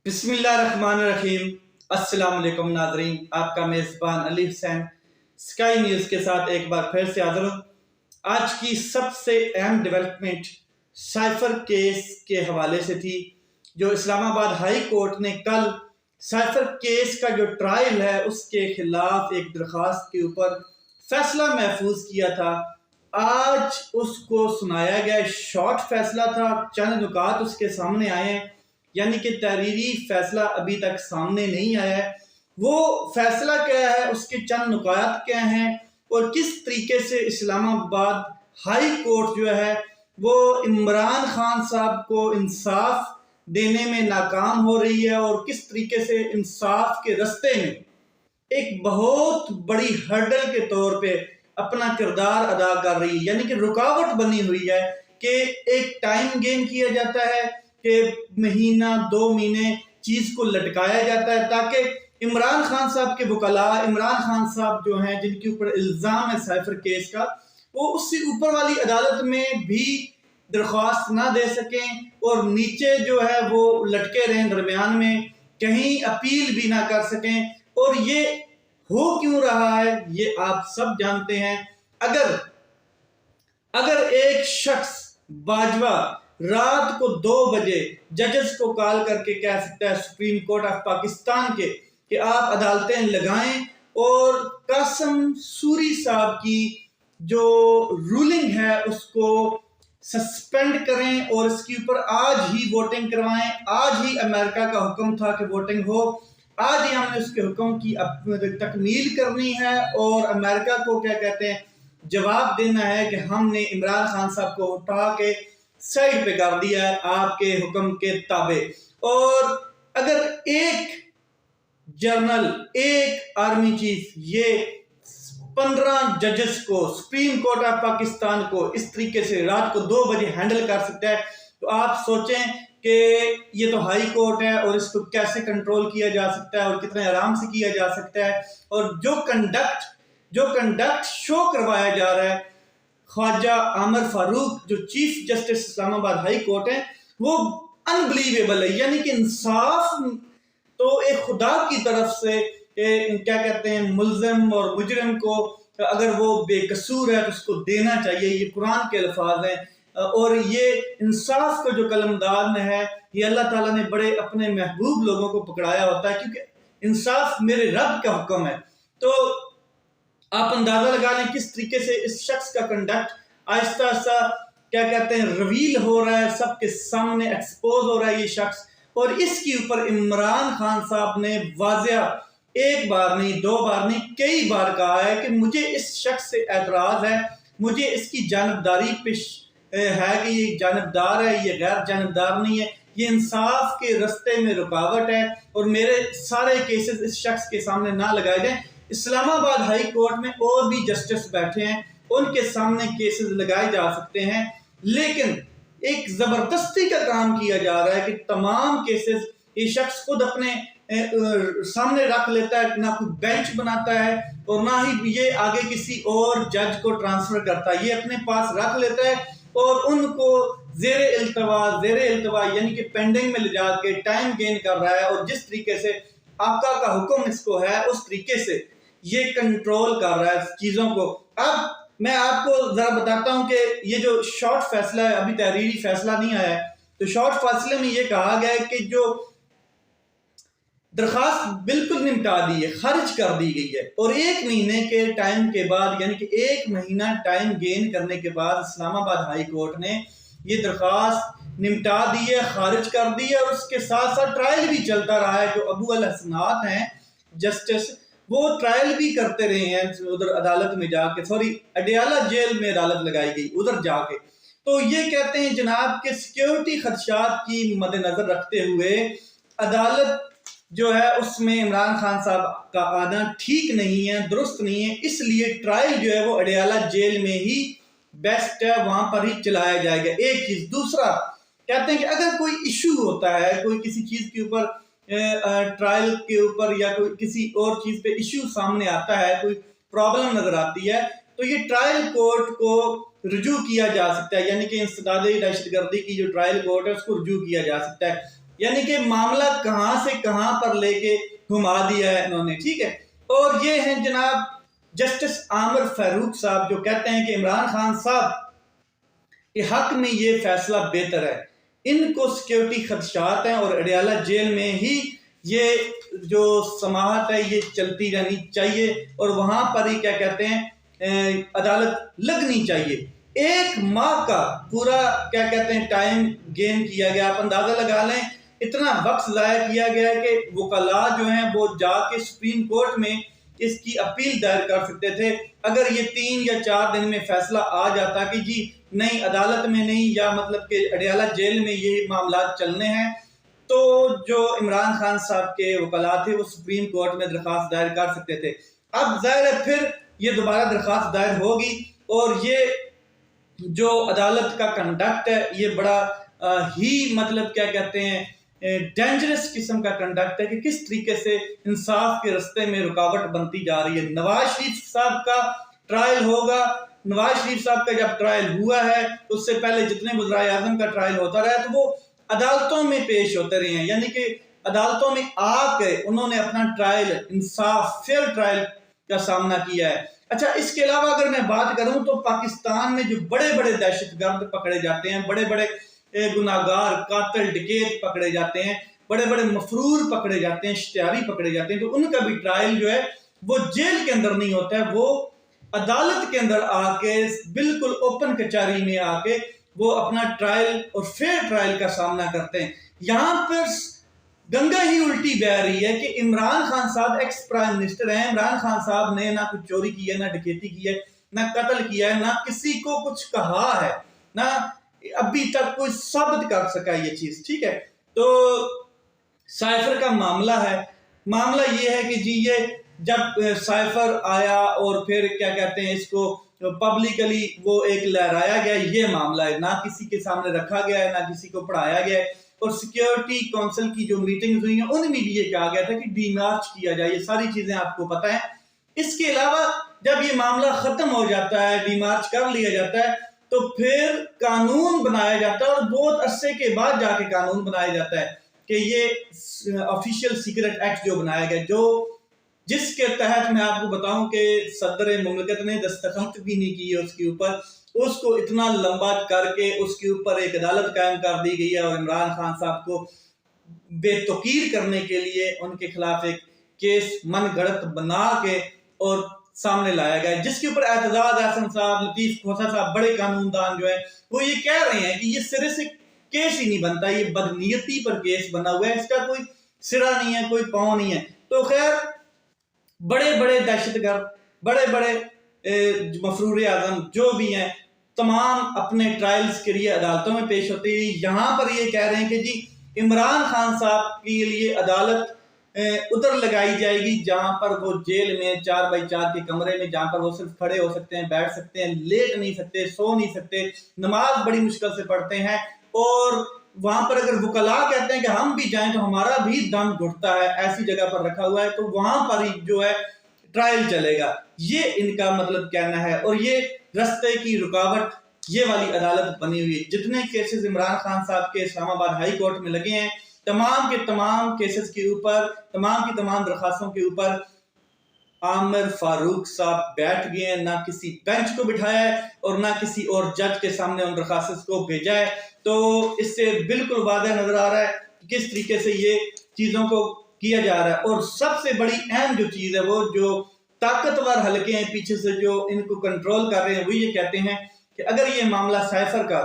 بسم اللہ الرحمن الرحیم۔ السلام علیکم ناظرین، آپ کا میزبان علی حسین اسکائی نیوز کے ساتھ ایک بار پھر سے حاضر ہوں۔ آج کی سب سے اہم ڈیولپمنٹ سائفر کیس کے حوالے سے تھی، جو اسلام آباد ہائی کورٹ نے کل سائفر کیس کا جو ٹرائل ہے اس کے خلاف ایک درخواست کے اوپر فیصلہ محفوظ کیا تھا۔ آج اس کو سنایا گیا، شارٹ فیصلہ تھا، چند نکات اس کے سامنے آئے ہیں، یعنی کہ تحریری فیصلہ ابھی تک سامنے نہیں آیا ہے۔ وہ فیصلہ کیا ہے، اس کے چند نکات کیا ہیں، اور کس طریقے سے اسلام آباد ہائی کورٹ جو ہے وہ عمران خان صاحب کو انصاف دینے میں ناکام ہو رہی ہے، اور کس طریقے سے انصاف کے رستے میں ایک بہت بڑی ہرڈل کے طور پہ اپنا کردار ادا کر رہی ہے، یعنی کہ رکاوٹ بنی ہوئی ہے کہ ایک ٹائم گین کیا جاتا ہے کہ مہینہ دو مہینے چیز کو لٹکایا جاتا ہے تاکہ عمران خان صاحب کے وکلاء، عمران خان صاحب جو ہیں جن کے اوپر الزام ہے سائفر کیس کا، وہ اس سے اوپر والی عدالت میں بھی درخواست نہ دے سکیں اور نیچے جو ہے وہ لٹکے رہیں، درمیان میں کہیں اپیل بھی نہ کر سکیں۔ اور یہ ہو کیوں رہا ہے یہ آپ سب جانتے ہیں۔ اگر ایک شخص باجوہ رات کو 2 بجے ججز کو کال کر کے کہہ سکتا ہے سپریم کورٹ آف پاکستان کے کہ آپ عدالتیں لگائیں اور قاسم سوری صاحب کی جو رولنگ ہے اس کو سسپینڈ کریں اور اس کے اوپر آج ہی ووٹنگ کروائیں، آج ہی امریکہ کا حکم تھا کہ ووٹنگ ہو، آج ہی ہم نے اس کے حکم کی تکمیل کرنی ہے اور امریکہ کو کیا کہتے ہیں جواب دینا ہے کہ ہم نے عمران خان صاحب کو اٹھا کے سائڈ پہ کر دیا ہے آپ کے حکم کے تابع۔ اور اگر ایک جرنل، ایک آرمی چیف یہ 15 ججز کو، سپریم کورٹ آف پاکستان کو اس طریقے سے رات کو 2 بجے ہینڈل کر سکتا ہے، تو آپ سوچیں کہ یہ تو ہائی کورٹ ہے اور اس کو کیسے کنٹرول کیا جا سکتا ہے اور کتنے آرام سے کیا جا سکتا ہے۔ اور جو کنڈکٹ شو کروایا جا رہا ہے خواجہ عامر فاروق جو چیف جسٹس اسلام آباد ہائی کورٹ ہیں، وہ انبلیویبل ہے، یعنی کہ انصاف تو ایک خدا کی طرف سے کیا کہتے ہیں ملزم اور مجرم کو اگر وہ بے قصور ہے تو اس کو دینا چاہیے، یہ قرآن کے الفاظ ہیں۔ اور یہ انصاف کا جو قلمدان ہے یہ اللہ تعالیٰ نے بڑے اپنے محبوب لوگوں کو پکڑایا ہوتا ہے، کیونکہ انصاف میرے رب کا حکم ہے۔ تو آپ اندازہ لگا لیں کس طریقے سے اس شخص کا کنڈکٹ آہستہ آہستہ کیا کہتے ہیں ریویل ہو رہا ہے، سب کے سامنے ایکسپوز ہو رہا ہے یہ شخص۔ اور اس کے اوپر عمران خان صاحب نے واضح ایک بار نہیں، 2 بار نہیں، کئی بار کہا ہے کہ مجھے اس شخص سے اعتراض ہے، مجھے اس کی جانبداری پیش ہے کہ یہ جانبدار ہے، یہ غیر جانبدار نہیں ہے، یہ انصاف کے رستے میں رکاوٹ ہے اور میرے سارے کیسز اس شخص کے سامنے نہ لگائے جائیں۔ اسلام آباد ہائی کورٹ میں اور بھی جسٹس بیٹھے ہیں، ان کے سامنے کیسز لگائے جا سکتے ہیں، لیکن ایک زبردستی کا کام کیا جا رہا ہے کہ تمام کیسز یہ شخص خود اپنے سامنے رکھ لیتا ہے، نہ کوئی بینچ بناتا ہے اور نہ ہی یہ آگے کسی اور جج کو ٹرانسفر کرتا ہے، یہ اپنے پاس رکھ لیتا ہے اور ان کو زیر التوا یعنی کہ پینڈنگ میں لے جا کے ٹائم گین کر رہا ہے، اور جس طریقے سے آقا کا حکم اس کو ہے اس طریقے سے یہ کنٹرول کر رہا ہے چیزوں کو۔ اب میں آپ کو ذرا بتاتا ہوں کہ یہ جو شارٹ فیصلہ ہے، ابھی تحریری فیصلہ نہیں آیا ہے، تو شارٹ فیصلے میں یہ کہا گیا ہے کہ جو درخواست بالکل نمٹا دی ہے، خارج کر دی گئی ہے، اور 1 مہینے کے ٹائم کے بعد یعنی کہ 1 مہینہ ٹائم گین کرنے کے بعد اسلام آباد ہائی کورٹ نے یہ درخواست نمٹا دی ہے، خارج کر دی ہے، اور اس کے ساتھ ساتھ ٹرائل بھی چلتا رہا ہے۔ جو ابو الحسنات ہیں جسٹس، وہ ٹرائل بھی کرتے رہے ہیں ادھر عدالت میں جا کے، اڈیالہ جیل میں عدالت لگائی گئی ادھر جا کے۔ تو یہ کہتے ہیں جناب کہ سیکیورٹی خدشات کی مد نظر رکھتے ہوئے عدالت جو ہے اس میں عمران خان صاحب کا آنا ٹھیک نہیں ہے، درست نہیں ہے، اس لیے ٹرائل جو ہے وہ اڈیالہ جیل میں ہی بیسٹ ہے، وہاں پر ہی چلایا جائے گا۔ ایک چیز، دوسرا کہتے ہیں کہ اگر کوئی ایشو ہوتا ہے، کوئی کسی چیز کے اوپر ٹرائل کے اوپر یا کوئی کسی اور چیز پہ ایشو سامنے آتا ہے، کوئی پرابلم نظر آتی ہے، تو یہ ٹرائل کورٹ کو رجوع کیا جا سکتا ہے، یعنی کہ انسداد دہشت گردی کی جو ٹرائل کورٹ ہے اس کو رجوع کیا جا سکتا ہے۔ یعنی کہ معاملہ کہاں سے کہاں پر لے کے گھما دیا ہے انہوں نے، ٹھیک ہے۔ اور یہ ہیں جناب جسٹس عامر فاروق صاحب، جو کہتے ہیں کہ عمران خان صاحب کے حق میں یہ فیصلہ بہتر ہے، ان کو سیکیورٹی خدشات ہیں اور اڈیالہ جیل میں ہی یہ جو سماعت ہے یہ چلتی رہنی چاہیے اور وہاں پر ہی کیا کہتے ہیں عدالت لگنی چاہیے۔ 1 ماہ کا پورا کیا کہتے ہیں ٹائم گین کیا گیا، آپ اندازہ لگا لیں اتنا وقت ضائع کیا گیا کہ وکلاء جو ہیں وہ جا کے سپریم کورٹ میں اس کی اپیل دائر کر سکتے تھے۔ اگر یہ 3 یا 4 دن میں فیصلہ آ جاتا کہ جی نہیں عدالت میں نہیں، یا مطلب کہ اڈیالہ جیل میں یہ معاملات چلنے ہیں، تو جو عمران خان صاحب کے وکلاء تھے وہ سپریم کورٹ میں درخواست دائر کر سکتے تھے۔ اب ظاہر ہے پھر یہ دوبارہ درخواست دائر ہوگی، اور یہ جو عدالت کا کنڈکٹ ہے یہ بڑا ہی مطلب کیا کہتے ہیں ڈینجرس قسم کا کنڈکٹ ہے کہ کس طریقے سے انصاف کے رستے میں رکاوٹ بنتی جا رہی ہے۔ نواز شریف صاحب کا ٹرائل ہوگا، نواز شریف صاحب کا جب ٹرائل ہوا ہے اس سے پہلے جتنے وزرائے اعظم کا ٹرائل ہوتا رہا ہے تو وہ عدالتوں میں پیش ہوتے رہے ہیں، یعنی کہ عدالتوں میں آ کے انہوں نے اپنا ٹرائل انصاف فیئر ٹرائل کا سامنا کیا ہے۔ اچھا، اس کے علاوہ اگر میں بات کروں تو پاکستان میں جو بڑے بڑے دہشت گرد پکڑے جاتے ہیں، بڑے بڑے گناہگار قاتل ڈکیت پکڑے جاتے ہیں، بڑے بڑے مفرور پکڑے جاتے ہیں، اشتہاری پکڑے جاتے ہیں، تو ان کا بھی ٹرائل جو ہے وہ جیل کے اندر نہیں ہوتا ہے، وہ عدالت کے اندر آ کے بالکل اوپن کچہری میں آ کے وہ اپنا ٹرائل اور فیئر ٹرائل کا سامنا کرتے ہیں۔ یہاں پر گنگا ہی الٹی بہ رہی ہے کہ عمران خان صاحب ایکس پرائم منسٹر ہیں، عمران خان صاحب نے نہ کچھ چوری کی ہے، نہ ڈکیتی کی ہے، نہ قتل کیا ہے، نہ کسی کو کچھ کہا ہے، نہ ابھی تک کوئی ثابت کر سکا یہ چیز، ٹھیک ہے۔ تو سائفر کا معاملہ ہے، معاملہ یہ ہے کہ جی یہ جب سائفر آیا اور پھر کیا کہتے ہیں اس کو پبلکلی وہ ایک لہرایا گیا، یہ معاملہ ہے، نہ کسی کے سامنے رکھا گیا ہے، نہ کسی کو پڑھایا گیا ہے، اور سیکیورٹی کونسل کی جو میٹنگز ہوئی ہیں ان میں بھی یہ کہا گیا تھا کہ ڈی مارچ کیا جائے، یہ ساری چیزیں آپ کو پتہ ہیں۔ اس کے علاوہ جب یہ معاملہ ختم ہو جاتا ہے، ڈی مارچ کر لیا جاتا ہے، تو پھر قانون بنایا جاتا ہے، اور بہت عرصے کے بعد جا کے قانون بنایا جاتا ہے کہ یہ آفیشیل سیکرٹ ایکٹ جو بنایا گیا، جو جس کے تحت میں آپ کو بتاؤں کہ صدر مملکت نے دستخط بھی نہیں کیے اس کے اوپر، اس کو اتنا لمبا کر کے اس کے اوپر ایک عدالت قائم کر دی گئی ہے، اور عمران خان صاحب کو بے توقیر کرنے کے لیے ان کے خلاف ایک کیس من گھڑت بنا کے اور سامنے لایا گیا ہے، جس کے اوپر اعتزاز احسن صاحب، لطیف کھوسہ صاحب، بڑے قانون دان جو ہیں وہ یہ کہہ رہے ہیں کہ یہ سرے سے کیس ہی نہیں بنتا، یہ بدنیتی پر کیس بنا ہوا ہے، اس کا کوئی سرا نہیں ہے، کوئی پاؤں نہیں ہے۔ تو خیر بڑے بڑے دہشت گرد، بڑے بڑے مفرور اعظم جو بھی ہیں، تمام اپنے ٹرائلز کے لیے عدالتوں میں پیش ہوتے ہیں۔ یہاں پر یہ کہہ رہے ہیں کہ جی عمران خان صاحب کے لیے عدالت ادھر لگائی جائے گی جہاں پر وہ جیل میں 4x4 کے کمرے میں، جہاں پر وہ صرف کھڑے ہو سکتے ہیں، بیٹھ سکتے ہیں، لیٹ نہیں سکتے، سو نہیں سکتے، نماز بڑی مشکل سے پڑھتے ہیں، اور وہاں پر اگر وکلاء کہتے ہیں کہ ہم بھی جائیں تو ہمارا بھی دم گھٹتا ہے، ایسی جگہ پر رکھا ہوا ہے، تو وہاں پر ہی جو ہے ٹرائل چلے گا، یہ ان کا مطلب کہنا ہے۔ اور یہ رستے کی رکاوٹ یہ والی عدالت بنی ہوئی ہے۔ جتنے کیسز عمران خان صاحب کے اسلام آباد ہائی کورٹ میں لگے ہیں، تمام کے تمام کیسز کے اوپر، تمام کی تمام درخواستوں کے اوپر عامر فاروق صاحب بیٹھ گئے ہیں، نہ کسی بینچ کو بٹھایا ہے اور نہ کسی اور جج کے سامنے ان درخواست کو بھیجا ہے۔ تو اس سے بالکل واضح نظر آ رہا ہے کہ کس طریقے سے یہ چیزوں کو کیا جا رہا ہے۔ اور سب سے بڑی اہم جو چیز ہے، وہ جو طاقتور حلقے ہیں پیچھے سے جو ان کو کنٹرول کر رہے ہیں، وہ یہ کہتے ہیں کہ اگر یہ معاملہ سائفر کا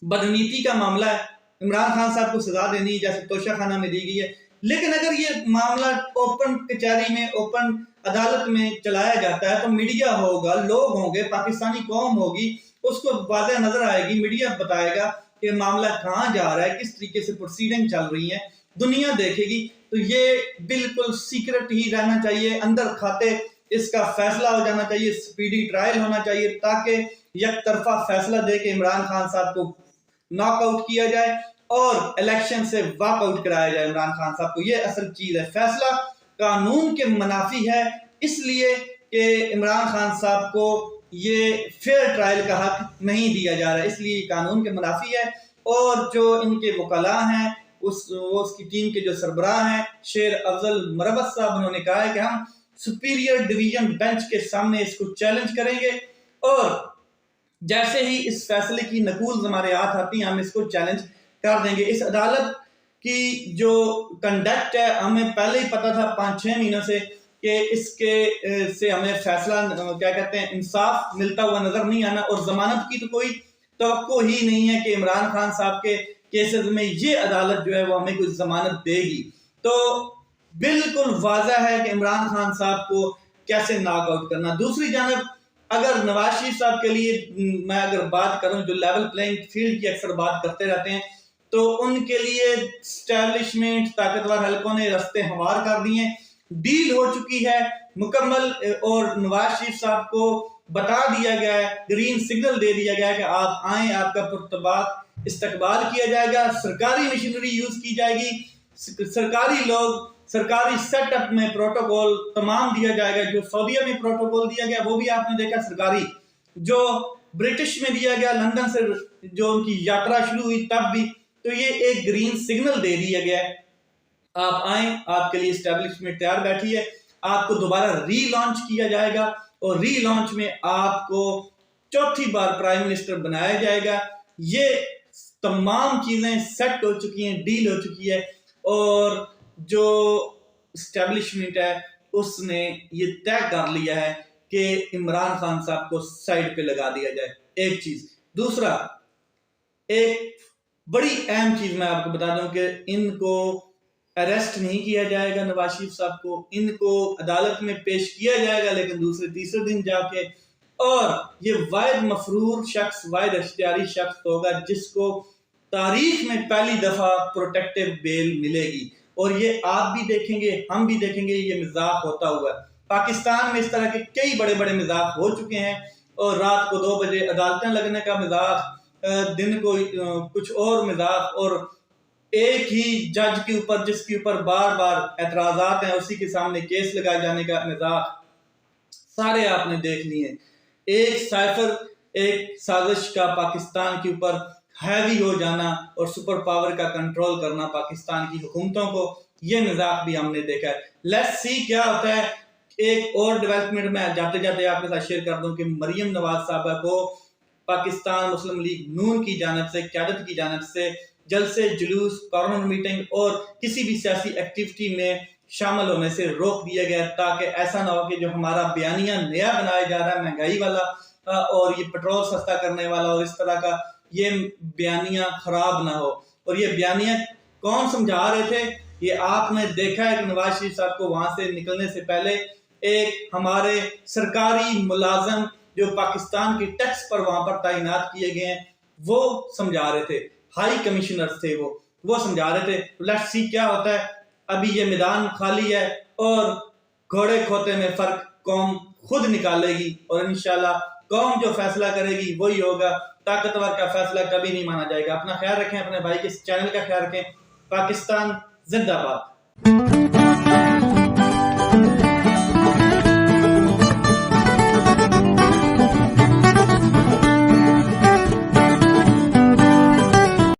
بدنیتی کا معاملہ ہے، عمران خان صاحب کو سزا دینی ہے جیسے توشہ خانہ میں دی گئی ہے، لیکن اگر یہ معاملہ اوپن کچہری میں، اوپن عدالت میں چلایا جاتا ہے تو میڈیا ہوگا، لوگ ہوں گے، پاکستانی قوم ہوگی، اس کو واضح نظر آئے گی، میڈیا بتائے گا کہ معاملہ کہاں جا رہا ہے، کس طریقے سے پروسیڈنگ چل رہی ہے، دنیا دیکھے گی۔ تو یہ بالکل سیکرٹ ہی رہنا چاہیے، اندر کھاتے اس کا فیصلہ ہو جانا چاہیے، سپیڈی ٹرائل ہونا چاہیے، تاکہ یک طرفہ فیصلہ دے کے عمران خان صاحب کو ناک آؤٹ کیا جائے اور الیکشن سے واک آؤٹ کرایا جائے عمران خان صاحب کو۔ یہ اصل چیز ہے، فیصلہ قانون کے منافی ہے، اس لیے کہ عمران خان صاحب کو یہ فیئر ٹرائل کا حق نہیں دیا جا رہا ہے، اس لیے قانون کے منافی ہے۔ اور جو ان کے وکلاء ہیں وہ اس کی ٹیم کے جو سربراہ ہیں شیر افضل مروت صاحب، انہوں نے کہا ہے کہ ہم سپیریئر ڈویژن بینچ کے سامنے اس کو چیلنج کریں گے، اور جیسے ہی اس فیصلے کی نقول ہمارے ہاتھ آتی ہیں ہم اس کو چیلنج کر دیں گے۔ اس عدالت کی جو کنڈکٹ ہے ہمیں پہلے ہی پتا تھا 5-6 مہینوں سے کہ اس کے سے ہمیں فیصلہ کیا کہتے ہیں انصاف ملتا ہوا نظر نہیں آنا، اور ضمانت کی تو کوئی توقع ہی نہیں ہے کہ عمران خان صاحب کے کیسز میں یہ عدالت جو ہے وہ ہمیں کوئی ضمانت دے گی۔ تو بالکل واضح ہے کہ عمران خان صاحب کو کیسے ناک آؤٹ کرنا۔ دوسری جانب اگر نواز شریف صاحب کے لیے میں اگر بات کروں، جو لیول پلینگ فیلڈ کی اکثر بات کرتے رہتے ہیں، تو ان کے لیے اسٹیبلشمنٹ طاقتور حلقوں نے رستے ہموار کر دیے ہیں، ڈیل ہو چکی ہے مکمل، اور نواز شریف صاحب کو بتا دیا گیا ہے، گرین سگنل دے دیا گیا ہے کہ آپ آئیں، آپ کا پرتباق استقبال کیا جائے گا، سرکاری مشینری یوز کی جائے گی، سرکاری لوگ، سرکاری سیٹ اپ میں پروٹوکول تمام دیا جائے گا۔ جو سعودیہ میں پروٹوکول دیا گیا وہ بھی آپ نے دیکھا سرکاری، جو برٹش میں دیا گیا لندن سے جو ان کی یاترا شروع ہوئی تب بھی، تو یہ ایک گرین سگنل دے دیا گیا ہے، آپ آئیں، آپ کے لیے اسٹیبلشمنٹ تیار بیٹھی ہے، آپ کو دوبارہ ری لانچ کیا جائے گا، اور ری لانچ میں آپ کو چوتھی بار پرائم منسٹر بنایا جائے گا۔ یہ تمام چیزیں سیٹ ہو چکی ہیں، ڈیل ہو چکی ہے، اور جو اسٹیبلشمنٹ ہے اس نے یہ طے کر لیا ہے کہ عمران خان صاحب کو سائڈ پہ لگا دیا جائے، ایک چیز۔ دوسرا، ایک بڑی اہم چیز میں آپ کو بتا دوں کہ ان کو اریسٹ نہیں کیا جائے گا، نواز شریف صاحب کو، ان کو عدالت میں پیش کیا جائے گا لیکن دوسرے تیسرے دن جا کے، اور یہ واحد مفرور شخص، واحد اختیاری شخص ہوگا جس کو تاریخ میں پہلی دفعہ پروٹیکٹیو بیل ملے گی، اور یہ آپ بھی دیکھیں گے، ہم بھی دیکھیں گے، یہ مذاق ہوتا ہوا ہے۔ پاکستان میں اس طرح کے کئی بڑے بڑے مذاق ہو چکے ہیں، اور رات کو 2 بجے عدالتیں لگنے کا مذاق، دن کو کچھ اور مذاق، اور ایک ہی جج کے اوپر جس کے اوپر بار بار اعتراضات ہیں اسی کے سامنے کیس لگائے جانے کا مذاق سارے آپ نے دیکھ لیے۔ ایک سائفر، ایک سازش کا پاکستان کے اوپر ہیوی ہو جانا اور سپر پاور کا کنٹرول کرنا پاکستان کی حکومتوں کو، یہ مذاق بھی ہم نے دیکھا ہے۔ لیٹس سی کیا ہوتا ہے۔ ایک اور ڈیولپمنٹ میں جاتے جاتے آپ کے ساتھ شیئر کر دوں کہ مریم نواز صاحبہ کو پاکستان مسلم لیگ نون کی جانب سے، قیادت کی جانب سے جلسے، جلوس، کارنر میٹنگ اور کسی بھی سیاسی ایکٹیویٹی میں شامل ہونے سے روک دیا گیا، تاکہ ایسا نہ ہو کہ جو ہمارا بیانیہ نیا بنایا جا رہا ہے مہنگائی والا اور یہ پٹرول سستا کرنے والا اور اس طرح کا، یہ بیانیہ خراب نہ ہو۔ اور یہ بیانیہ کون سمجھا رہے تھے؟ یہ آپ نے دیکھا ہے کہ نواز شریف صاحب کو وہاں سے نکلنے سے پہلے ایک ہمارے سرکاری ملازم جو پاکستان کے ٹیکس پر وہاں پر تعینات کیے گئے ہیں وہ سمجھا رہے تھے، ہائی کمشنر تھے وہ سمجھا رہے تھے۔ لیٹس سی کیا ہوتا ہے۔ ابھی یہ میدان خالی ہے اور گھوڑے کھوتے میں فرق قوم خود نکالے گی، اور انشاءاللہ قوم جو فیصلہ کرے گی وہی ہوگا۔ طاقتور کا فیصلہ کبھی نہیں مانا جائے گا۔ اپنا خیال رکھیں، اپنے بھائی کے چینل کا خیال رکھیں۔ پاکستان زندہ باد۔